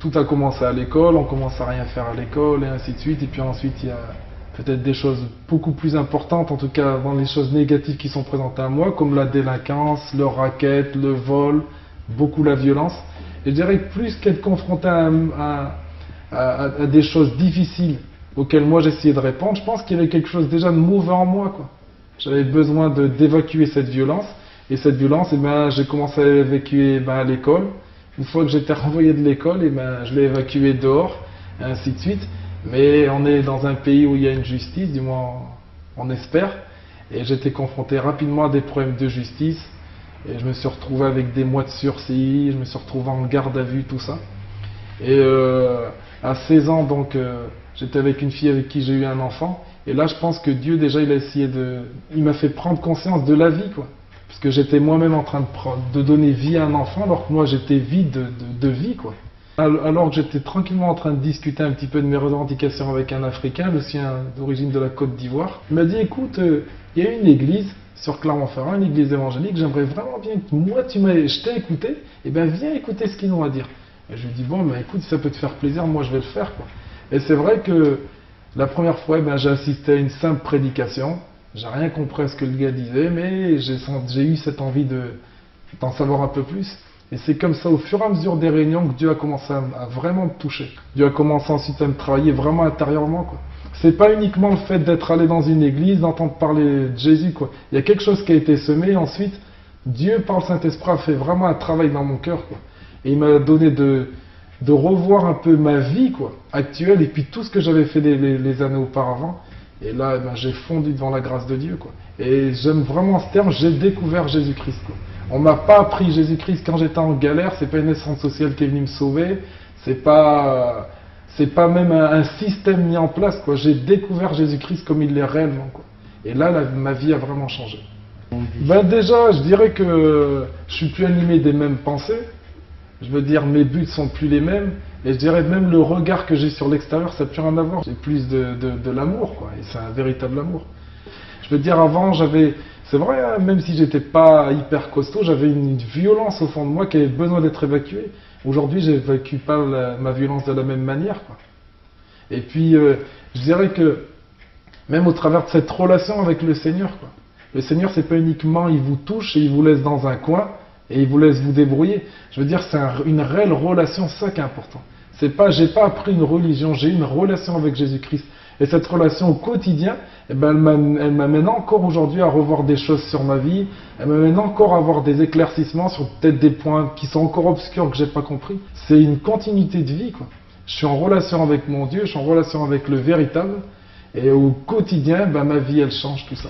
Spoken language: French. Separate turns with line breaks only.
tout a commencé à l'école, on commence à rien faire à l'école et ainsi de suite. Et puis ensuite, il y a peut-être des choses beaucoup plus importantes, en tout cas dans les choses négatives qui sont présentées à moi, comme la délinquance, le racket, le vol, beaucoup la violence. Et je dirais que plus qu'être confronté à des choses difficiles auxquelles moi j'essayais de répondre, je pense qu'il y avait quelque chose déjà de mauvais en moi, quoi. J'avais besoin d'évacuer cette violence, et cette violence, eh ben, j'ai commencé à l'évacuer à l'école. Une fois que j'étais renvoyé de l'école, eh ben, je l'ai évacué dehors, et ainsi de suite. Mais on est dans un pays où il y a une justice, du moins on espère, et j'étais confronté rapidement à des problèmes de justice, et je me suis retrouvé avec des mois de sursis, je me suis retrouvé en garde à vue, tout ça. Et à 16 ans, donc, j'étais avec une fille avec qui j'ai eu un enfant, et là je pense que Dieu déjà il m'a fait prendre conscience de la vie, quoi. Parce que j'étais moi-même en train de donner vie à un enfant, alors que moi j'étais vide de vie, quoi. Alors que j'étais tranquillement en train de discuter un petit peu de mes revendications avec un Africain, le sien d'origine de la Côte d'Ivoire, il m'a dit, écoute, il y a une église sur Clermont-Ferrand, une église évangélique, j'aimerais vraiment bien que moi, je t'ai écouté, et bien viens écouter ce qu'ils ont à dire. Et je lui dis, bon, ben écoute, si ça peut te faire plaisir, moi je vais le faire, quoi. Et c'est vrai que la première fois, j'ai assisté à une simple prédication, j'ai rien compris à ce que le gars disait, mais j'ai eu cette envie d'en savoir un peu plus. Et c'est comme ça, au fur et à mesure des réunions, que Dieu a commencé à vraiment me toucher. Dieu a commencé ensuite à me travailler vraiment intérieurement, quoi. C'est pas uniquement le fait d'être allé dans une église, d'entendre parler de Jésus, quoi. Il y a quelque chose qui a été semé, ensuite, Dieu, par le Saint-Esprit, a fait vraiment un travail dans mon cœur, quoi. Et il m'a donné de revoir un peu ma vie, quoi, actuelle, et puis tout ce que j'avais fait les années auparavant. Et là, j'ai fondu devant la grâce de Dieu, quoi. Et j'aime vraiment ce terme, j'ai découvert Jésus-Christ, quoi. On m'a pas appris Jésus-Christ quand j'étais en galère, c'est pas une assistance sociale qui est venue me sauver, c'est pas même un système mis en place, quoi. J'ai découvert Jésus-Christ comme il l'est réellement, quoi. Et là, ma vie a vraiment changé. Déjà, je dirais que je suis plus animé des mêmes pensées. Je veux dire, mes buts sont plus les mêmes. Et je dirais même le regard que j'ai sur l'extérieur, ça n'a plus rien à voir. J'ai plus de l'amour, quoi. Et c'est un véritable amour. Je veux dire, avant, c'est vrai, hein, même si j'étais pas hyper costaud, j'avais une violence au fond de moi qui avait besoin d'être évacuée. Aujourd'hui, j'évacue pas ma violence de la même manière, quoi. Et puis, je dirais que même au travers de cette relation avec le Seigneur, quoi. Le Seigneur, c'est pas uniquement il vous touche et il vous laisse dans un coin et il vous laisse vous débrouiller. Je veux dire, c'est une réelle relation, ça qui est important. C'est pas, j'ai pas appris une religion, j'ai une relation avec Jésus-Christ. Et cette relation au quotidien, eh ben, elle m'amène encore aujourd'hui à revoir des choses sur ma vie, elle m'amène encore à avoir des éclaircissements sur peut-être des points qui sont encore obscurs que j'ai pas compris. C'est une continuité de vie, quoi. Je suis en relation avec mon Dieu, je suis en relation avec le véritable, et au quotidien, ma vie, elle change tout ça.